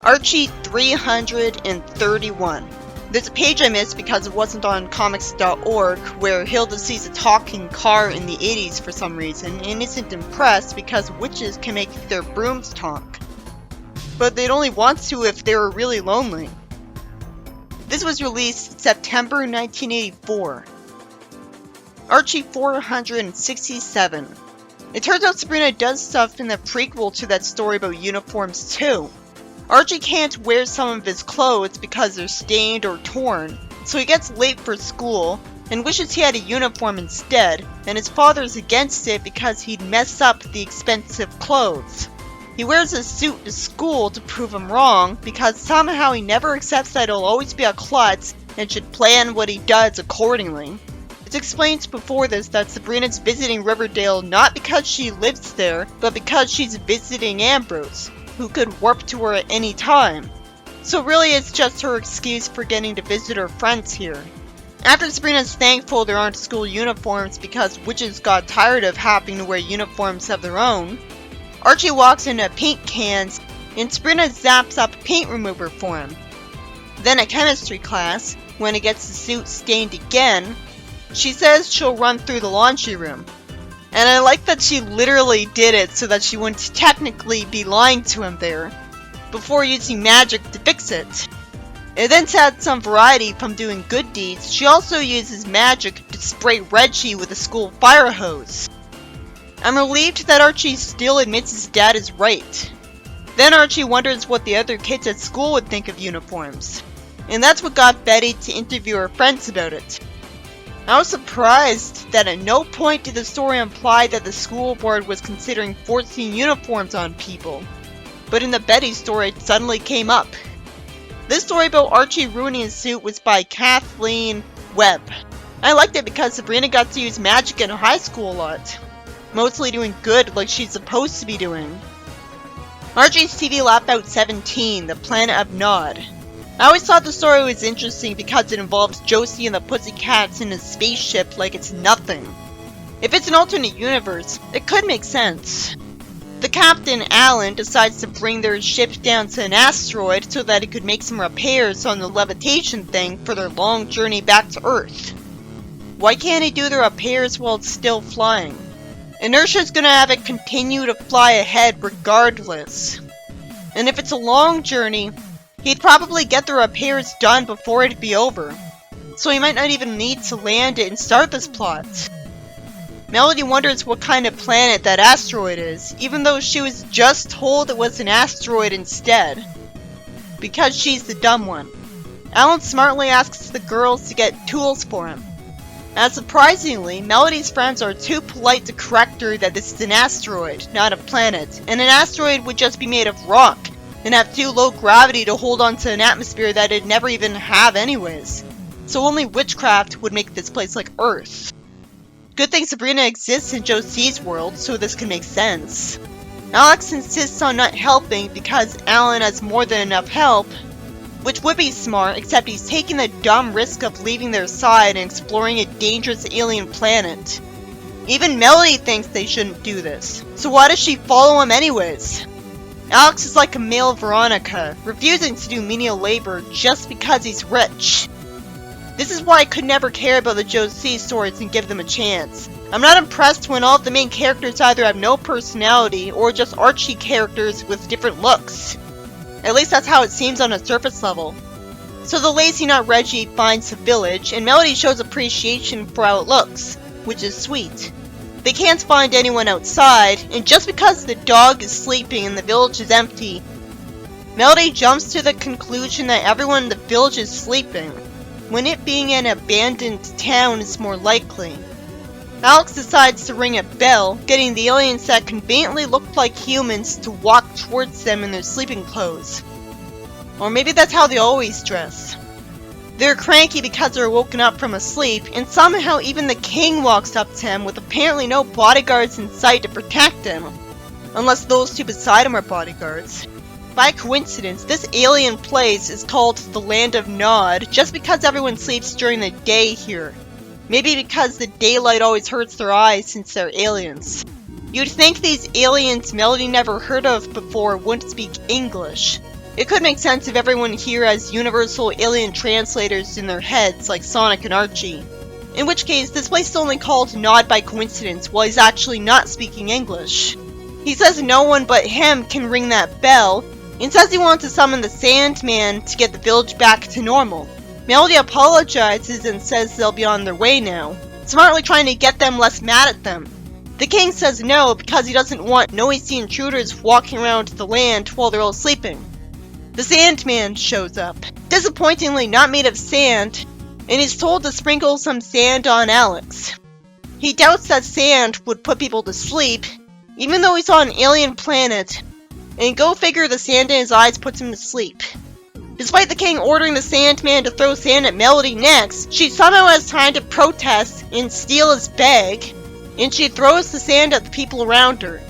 Archie 331. There's a page I missed because it wasn't on comics.org where Hilda sees a talking car in the 80s for some reason and isn't impressed because witches can make their brooms talk. But they'd only want to if they were really lonely. This was released September 1984. Archie 467. It turns out Sabrina does stuff in the prequel to that story about uniforms too. Archie can't wear some of his clothes because they're stained or torn, so he gets late for school and wishes he had a uniform instead, and his father's against it because he'd mess up the expensive clothes. He wears a suit to school to prove him wrong because somehow he never accepts that he'll always be a klutz and should plan what he does accordingly. It's explained before this that Sabrina's visiting Riverdale not because she lives there, but because she's visiting Ambrose, who could warp to her at any time. So really it's just her excuse for getting to visit her friends here. After Sabrina's thankful there aren't school uniforms because witches got tired of having to wear uniforms of their own, Archie walks into paint cans and Sabrina zaps up a paint remover for him. Then at chemistry class, when he gets the suit stained again, she says she'll run through the laundry room. And I like that she literally did it so that she wouldn't technically be lying to him there, before using magic to fix it. And then to add some variety from doing good deeds, she also uses magic to spray Reggie with a school fire hose. I'm relieved that Archie still admits his dad is right. Then Archie wonders what the other kids at school would think of uniforms. And that's what got Betty to interview her friends about it. I was surprised that at no point did the story imply that the school board was considering forcing uniforms on people. But in the Betty story it suddenly came up. This story about Archie ruining his suit was by Kathleen Webb. I liked it because Sabrina got to use magic in high school a lot. Mostly doing good like she's supposed to be doing. Archie's TV Lap Out 17, The Planet of Nod. I always thought the story was interesting because it involves Josie and the Pussycats in a spaceship like it's nothing. If it's an alternate universe, it could make sense. The captain, Alan, decides to bring their ship down to an asteroid so that he could make some repairs on the levitation thing for their long journey back to Earth. Why can't he do the repairs while it's still flying? Inertia's gonna have it continue to fly ahead regardless. And if it's a long journey, he'd probably get the repairs done before it'd be over, so he might not even need to land it and start this plot. Melody wonders what kind of planet that asteroid is, even though she was just told it was an asteroid instead. Because she's the dumb one. Alan smartly asks the girls to get tools for him. As surprisingly, Melody's friends are too polite to correct her that this is an asteroid, not a planet, and an asteroid would just be made of rock, and have too low gravity to hold onto an atmosphere that it'd never even have anyways. So only witchcraft would make this place like Earth. Good thing Sabrina exists in Josie's world, so this can make sense. Alex insists on not helping because Alan has more than enough help, which would be smart, except he's taking the dumb risk of leaving their side and exploring a dangerous alien planet. Even Melody thinks they shouldn't do this, so why does she follow him anyways? Alex is like a male Veronica, refusing to do menial labor just because he's rich. This is why I could never care about the Josie stories and give them a chance. I'm not impressed when all of the main characters either have no personality or just Archie characters with different looks. At least that's how it seems on a surface level. So the lazy nut Reggie finds the village, and Melody shows appreciation for how it looks, which is sweet. They can't find anyone outside, and just because the dog is sleeping and the village is empty, Melody jumps to the conclusion that everyone in the village is sleeping, when it being an abandoned town is more likely. Alex decides to ring a bell, getting the aliens that conveniently look like humans to walk towards them in their sleeping clothes. Or maybe that's how they always dress. They're cranky because they're woken up from a sleep, and somehow even the king walks up to him with apparently no bodyguards in sight to protect him. Unless those two beside him are bodyguards. By coincidence, this alien place is called the Land of Nod just because everyone sleeps during the day here. Maybe because the daylight always hurts their eyes since they're aliens. You'd think these aliens Melody never heard of before wouldn't speak English. It could make sense if everyone here has universal alien translators in their heads like Sonic and Archie. In which case, this place is only called Nod by coincidence while he's actually not speaking English. He says no one but him can ring that bell, and says he wants to summon the Sandman to get the village back to normal. Melody apologizes and says they'll be on their way now, smartly trying to get them less mad at them. The king says no because he doesn't want noisy intruders walking around the land while they're all sleeping. The Sandman shows up, disappointingly not made of sand, and is told to sprinkle some sand on Alex. He doubts that sand would put people to sleep, even though he's on an alien planet, and go figure the sand in his eyes puts him to sleep. Despite the king ordering the Sandman to throw sand at Melody next, she somehow has time to protest and steal his bag, and she throws the sand at the people around her.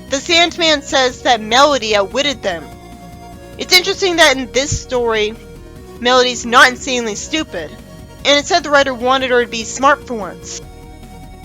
The Sandman says that Melody outwitted them. It's interesting that in this story, Melody's not insanely stupid, and it said the writer wanted her to be smart for once.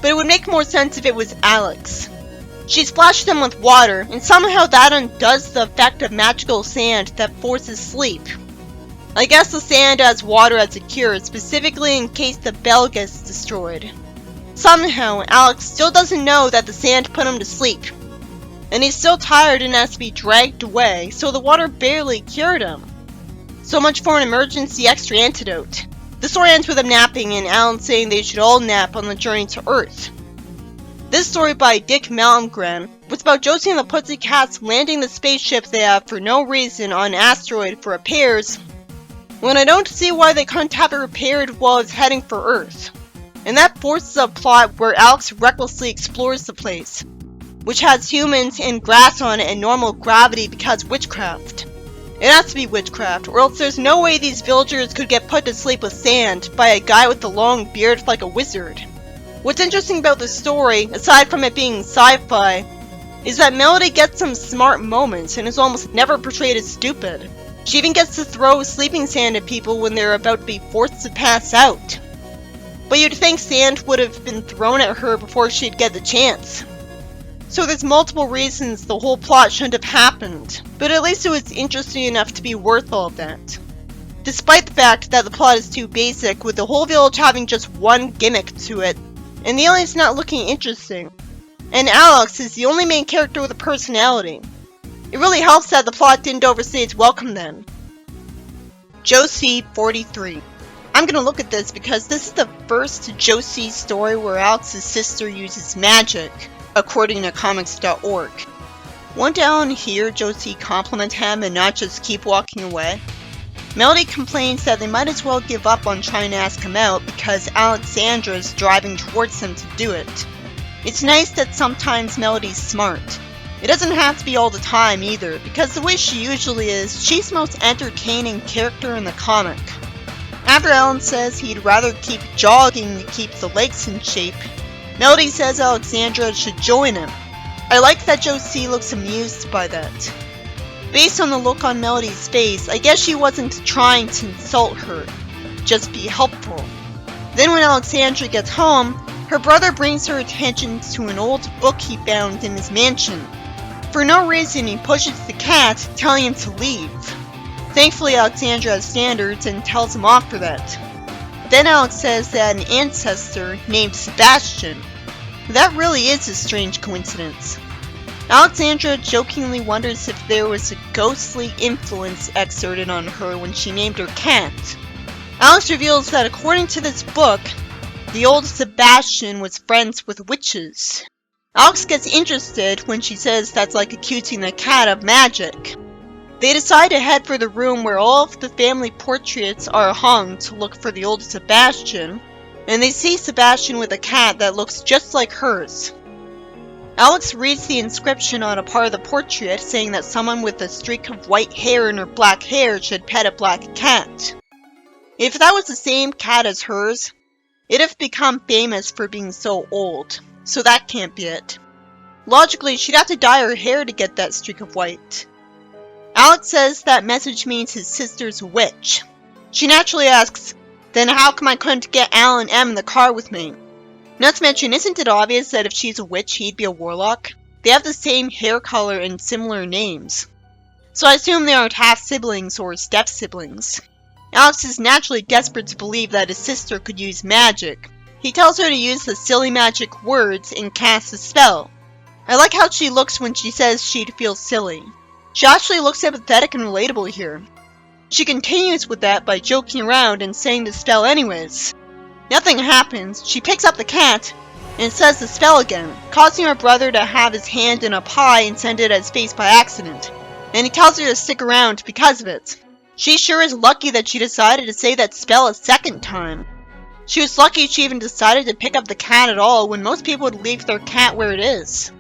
But it would make more sense if it was Alex. She splashes him with water, and somehow that undoes the effect of magical sand that forces sleep. I guess the sand has water as a cure, specifically in case the bell gets destroyed. Somehow, Alex still doesn't know that the sand put him to sleep. And he's still tired and has to be dragged away, so the water barely cured him. So much for an emergency extra antidote. The story ends with him napping and Alan saying they should all nap on the journey to Earth. This story by Dick Malmgren was about Josie and the Pussycats landing the spaceship they have for no reason on an asteroid for repairs, when I don't see why they couldn't have it repaired while it's heading for Earth. And that forces a plot where Alex recklessly explores the place, which has humans and grass on it and normal gravity because witchcraft. It has to be witchcraft, or else there's no way these villagers could get put to sleep with sand by a guy with a long beard like a wizard. What's interesting about the story, aside from it being sci-fi, is that Melody gets some smart moments and is almost never portrayed as stupid. She even gets to throw sleeping sand at people when they're about to be forced to pass out. But you'd think sand would have been thrown at her before she'd get the chance. So there's multiple reasons the whole plot shouldn't have happened, but at least it was interesting enough to be worth all of that. Despite the fact that the plot is too basic, with the whole village having just one gimmick to it, and the aliens not looking interesting. And Alex is the only main character with a personality. It really helps that the plot didn't overstay its welcome then. Josie 43. I'm gonna look at this because this is the first Josie story where Alex's sister uses magic, according to comics.org. Won't Alan hear Josie compliment him and not just keep walking away? Melody complains that they might as well give up on trying to ask him out because Alexandra is driving towards them to do it. It's nice that sometimes Melody's smart. It doesn't have to be all the time either, because the way she usually is, she's the most entertaining character in the comic. After Alan says he'd rather keep jogging to keep the legs in shape, Melody says Alexandra should join him. I like that Josie looks amused by that. Based on the look on Melody's face, I guess she wasn't trying to insult her, just be helpful. Then when Alexandra gets home, her brother brings her attention to an old book he found in his mansion. For no reason, he pushes the cat, telling him to leave. Thankfully, Alexandra has standards and tells him off for that. Then Alex says that an ancestor named Sebastian. That really is a strange coincidence. Alexandra jokingly wonders if there was a ghostly influence exerted on her when she named her cat. Alex reveals that according to this book, the old Sebastian was friends with witches. Alex gets interested when she says that's like accusing the cat of magic. They decide to head for the room where all of the family portraits are hung to look for the old Sebastian, and they see Sebastian with a cat that looks just like hers. Alex reads the inscription on a part of the portrait saying that someone with a streak of white hair in her black hair should pet a black cat. If that was the same cat as hers, it'd have become famous for being so old, so that can't be it. Logically, she'd have to dye her hair to get that streak of white. Alex says that message means his sister's a witch. She naturally asks, then how come I couldn't get Al and Em in the car with me? Not to mention, isn't it obvious that if she's a witch, he'd be a warlock? They have the same hair color and similar names. so I assume they aren't half-siblings or step-siblings. Alex is naturally desperate to believe that his sister could use magic. He tells her to use the silly magic words and cast a spell. I like how she looks when she says she'd feel silly. She actually looks sympathetic and relatable here. She continues with that by joking around and saying the spell anyways. Nothing happens. She picks up the cat and says the spell again, causing her brother to have his hand in a pie and send it at his face by accident. And he tells her to stick around because of it. She sure is lucky that she decided to say that spell a second time. She was lucky she even decided to pick up the cat at all when most people would leave their cat where it is.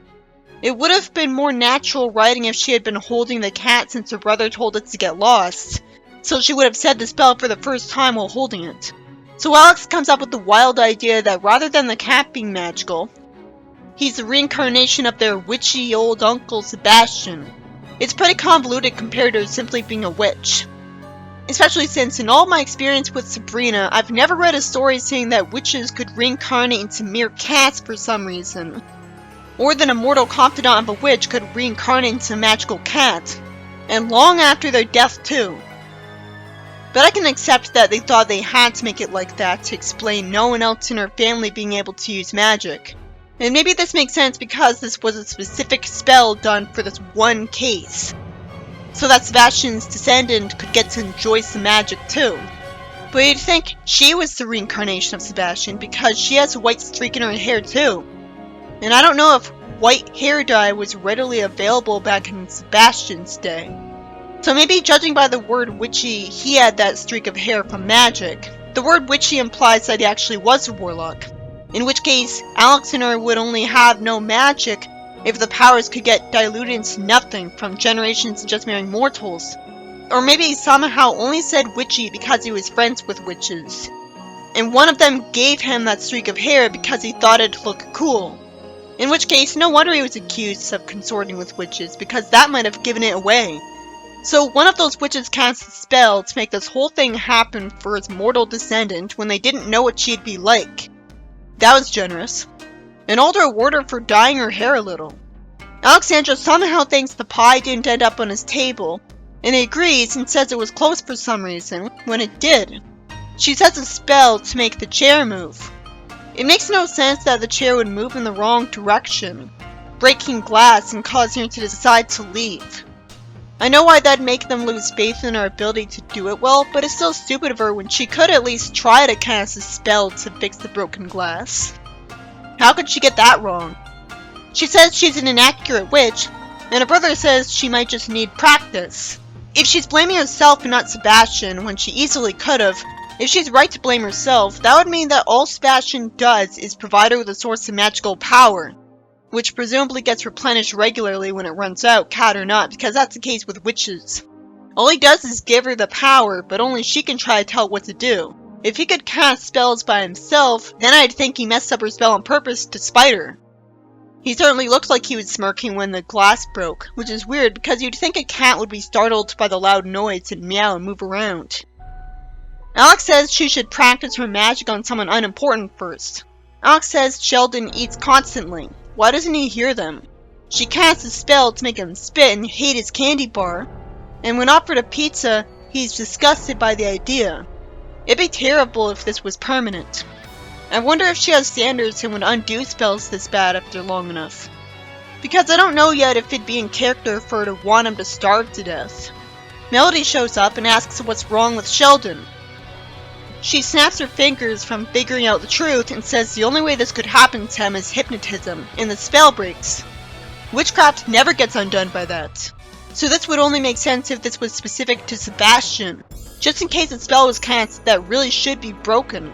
It would have been more natural writing if she had been holding the cat since her brother told it to get lost, so she would have said the spell for the first time while holding it. So Alex comes up with the wild idea that rather than the cat being magical, he's the reincarnation of their witchy old uncle Sebastian. It's pretty convoluted compared to simply being a witch. Especially since in all my experience with Sabrina, I've never read a story saying that witches could reincarnate into mere cats for some reason. Or that a mortal confidant of a witch could reincarnate into a magical cat. And long after their death too. But I can accept that they thought they had to make it like that to explain no one else in her family being able to use magic. And maybe this makes sense because this was a specific spell done for this one case. So that Sebastian's descendant could get to enjoy some magic too. But you'd think she was the reincarnation of Sebastian because she has a white streak in her hair too. And I don't know if white hair dye was readily available back in Sebastian's day. So maybe judging by the word witchy, he had that streak of hair from magic. The word witchy implies that he actually was a warlock. In which case, Alexandra would only have no magic if the powers could get diluted into nothing from generations of just mere mortals. Or maybe he somehow only said witchy because he was friends with witches. And one of them gave him that streak of hair because he thought it'd look cool. In which case, no wonder he was accused of consorting with witches, because that might have given it away. So one of those witches cast a spell to make this whole thing happen for his mortal descendant when they didn't know what she'd be like. That was generous. And all to reward her for dyeing her hair a little. Alexandra somehow thinks the pie didn't end up on his table, and he agrees and says it was close for some reason, when it did. She says a spell to make the chair move. It makes no sense that the chair would move in the wrong direction, breaking glass and causing her to decide to leave. I know why that'd make them lose faith in her ability to do it well, but it's still stupid of her when she could at least try to cast a spell to fix the broken glass. How could she get that wrong? She says she's an inaccurate witch, and her brother says she might just need practice. If she's blaming herself and not Sebastian when she easily could've, if she's right to blame herself, that would mean that all Sebastian does is provide her with a source of magical power, which presumably gets replenished regularly when it runs out, cat or not, because that's the case with witches. All he does is give her the power, but only she can try to tell what to do. If he could cast spells by himself, then I'd think he messed up her spell on purpose to spite her. He certainly looked like he was smirking when the glass broke, which is weird because you'd think a cat would be startled by the loud noise and meow and move around. Alex says she should practice her magic on someone unimportant first. Alex says Sheldon eats constantly. Why doesn't he hear them? She casts a spell to make him spit and hate his candy bar, and when offered a pizza, he's disgusted by the idea. It'd be terrible if this was permanent. I wonder if she has standards and would undo spells this bad after long enough. Because I don't know yet if it'd be in character for her to want him to starve to death. Melody shows up and asks what's wrong with Sheldon. She snaps her fingers from figuring out the truth and says the only way this could happen to him is hypnotism, and the spell breaks. Witchcraft never gets undone by that. So this would only make sense if this was specific to Sebastian, just in case a spell was cast that really should be broken.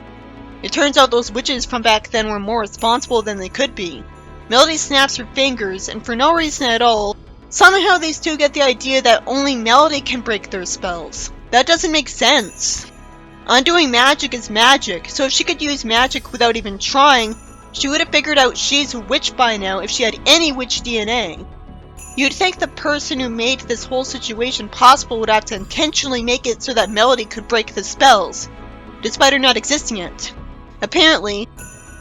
It turns out those witches from back then were more responsible than they could be. Melody snaps her fingers, and for no reason at all, somehow these two get the idea that only Melody can break their spells. That doesn't make sense. Undoing magic is magic, so if she could use magic without even trying, she would have figured out she's a witch by now if she had any witch DNA. You'd think the person who made this whole situation possible would have to intentionally make it so that Melody could break the spells, despite her not existing yet. Apparently,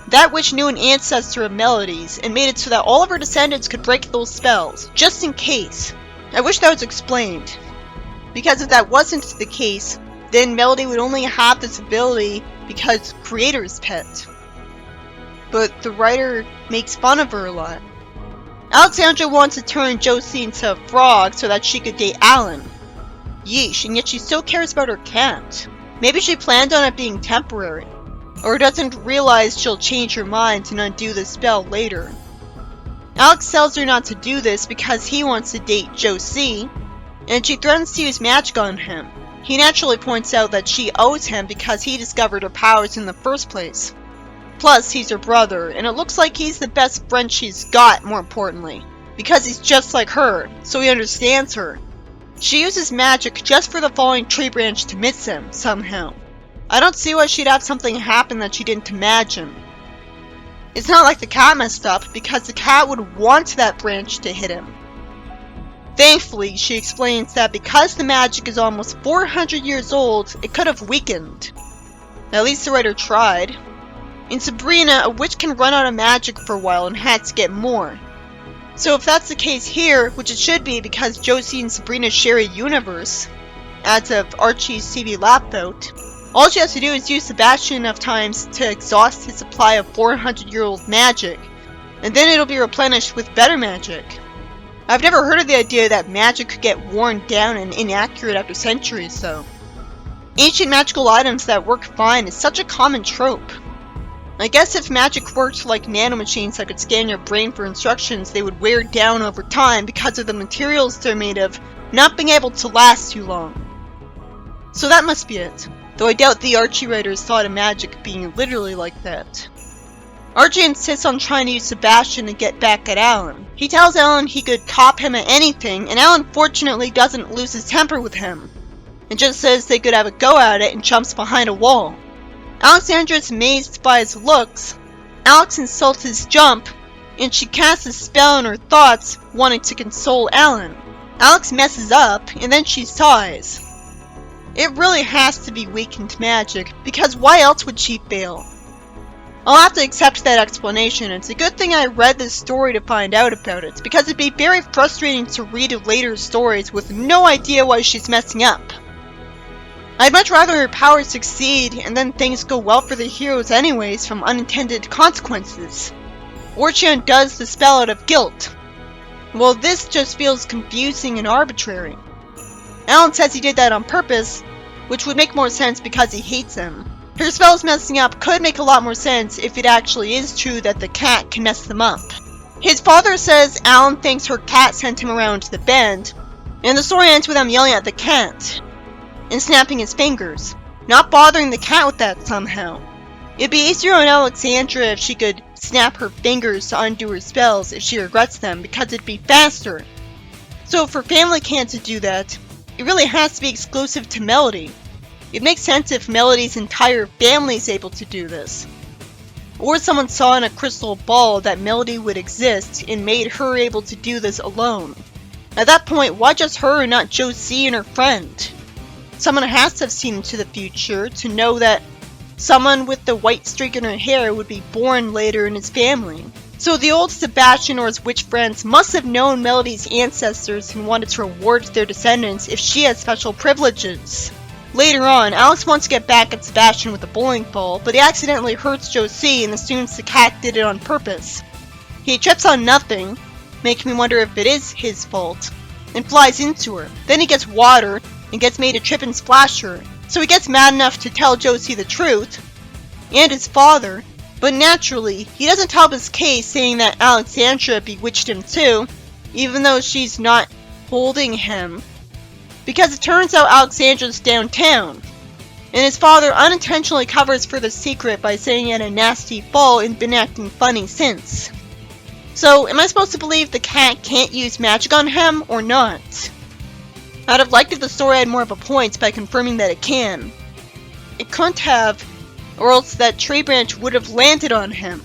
that witch knew an ancestor of Melody's and made it so that all of her descendants could break those spells, just in case. I wish that was explained, because if that wasn't the case, then Melody would only have this ability because Creator's pet. But the writer makes fun of her a lot. Alexandra wants to turn Josie into a frog so that she could date Alan. Yeesh, and yet she still cares about her cat. Maybe she planned on it being temporary, or doesn't realize she'll change her mind and undo the spell later. Alex tells her not to do this because he wants to date Josie, and she threatens to use magic on him. He naturally points out that she owes him because he discovered her powers in the first place. Plus, he's her brother, and it looks like he's the best friend she's got, more importantly, because he's just like her, so he understands her. She uses magic just for the falling tree branch to miss him, somehow. I don't see why she'd have something happen that she didn't imagine. It's not like the cat messed up, because the cat would want that branch to hit him. Thankfully, she explains that because the magic is almost 400 years old, it could have weakened. At least the writer tried. In Sabrina, a witch can run out of magic for a while and has to get more. So if that's the case here, which it should be because Josie and Sabrina share a universe, as of Archie's TV lap vote, all she has to do is use Sebastian enough times to exhaust his supply of 400-year-old magic, and then it'll be replenished with better magic. I've never heard of the idea that magic could get worn down and inaccurate after centuries, though. Ancient magical items that work fine is such a common trope. I guess if magic worked like nanomachines that could scan your brain for instructions, they would wear down over time because of the materials they're made of not being able to last too long. So that must be it, though I doubt the Archie writers thought of magic being literally like that. Archie insists on trying to use Sebastian to get back at Alan. He tells Alan he could cop him at anything, and Alan fortunately doesn't lose his temper with him, and just says they could have a go at it and jumps behind a wall. Alexandra is amazed by his looks. Alex insults his jump, and she casts a spell on her thoughts, wanting to console Alan. Alex messes up, and then she sighs. It really has to be weakened magic, because why else would she fail? I'll have to accept that explanation. It's a good thing I read this story to find out about it, because it'd be very frustrating to read later stories with no idea why she's messing up. I'd much rather her powers succeed and then things go well for the heroes anyways from unintended consequences. Or she undoes the spell out of guilt. Well, this just feels confusing and arbitrary. Alan says he did that on purpose, which would make more sense because he hates him. Her spells messing up could make a lot more sense if it actually is true that the cat can mess them up. His father says Alan thinks her cat sent him around to the bend, and the story ends with him yelling at the cat and snapping his fingers, not bothering the cat with that somehow. It'd be easier on Alexandra if she could snap her fingers to undo her spells if she regrets them, because it'd be faster. So if her family can't do that, it really has to be exclusive to Melody. It makes sense if Melody's entire family is able to do this. Or someone saw in a crystal ball that Melody would exist and made her able to do this alone. At that point, why just her and not Josie and her friend? Someone has to have seen into the future to know that someone with the white streak in her hair would be born later in his family. So the old Sebastian or his witch friends must have known Melody's ancestors and wanted to reward their descendants if she has special privileges. Later on, Alex wants to get back at Sebastian with a bowling ball, but he accidentally hurts Josie and assumes the cat did it on purpose. He trips on nothing, making me wonder if it is his fault, and flies into her. Then he gets water and gets made to trip and splash her. So he gets mad enough to tell Josie the truth, and his father, but naturally, he doesn't help his case saying that Alexandra bewitched him too, even though she's not holding him, because it turns out Alexandra's downtown, and his father unintentionally covers for the secret by saying he had a nasty fall and been acting funny since. So, am I supposed to believe the cat can't use magic on him, or not? I'd have liked if the story had more of a point by confirming that it can. It couldn't have, or else that tree branch would have landed on him.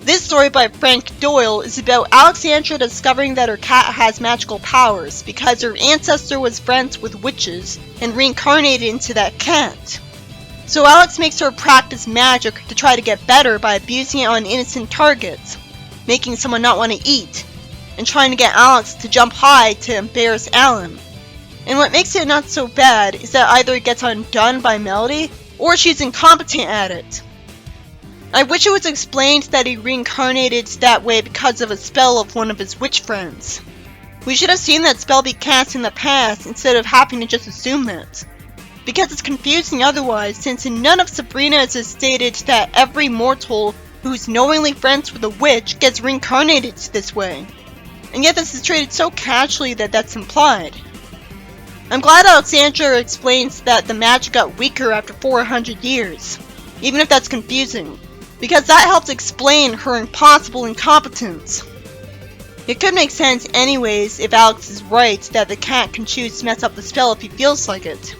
This story by Frank Doyle is about Alexandra discovering that her cat has magical powers because her ancestor was friends with witches and reincarnated into that cat. So Alex makes her practice magic to try to get better by abusing it on innocent targets, making someone not want to eat, and trying to get Alex to jump high to embarrass Alan. And what makes it not so bad is that either it gets undone by Melody, or she's incompetent at it. I wish it was explained that he reincarnated that way because of a spell of one of his witch friends. We should have seen that spell be cast in the past instead of having to just assume that. Because it's confusing otherwise, since in none of Sabrina's is stated that every mortal who's knowingly friends with a witch gets reincarnated this way. And yet this is treated so casually that that's implied. I'm glad Alexandra explains that the magic got weaker after 400 years, even if that's confusing, because that helps explain her impossible incompetence. It could make sense anyways if Alex is right that the cat can choose to mess up the spell if he feels like it.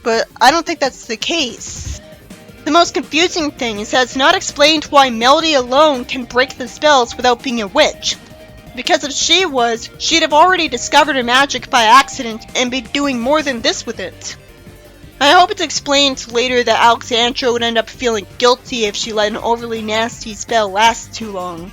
But I don't think that's the case. The most confusing thing is that it's not explained why Melody alone can break the spells without being a witch. Because if she was, she'd have already discovered her magic by accident and be doing more than this with it. I hope it's explained later that Alexandra would end up feeling guilty if she let an overly nasty spell last too long.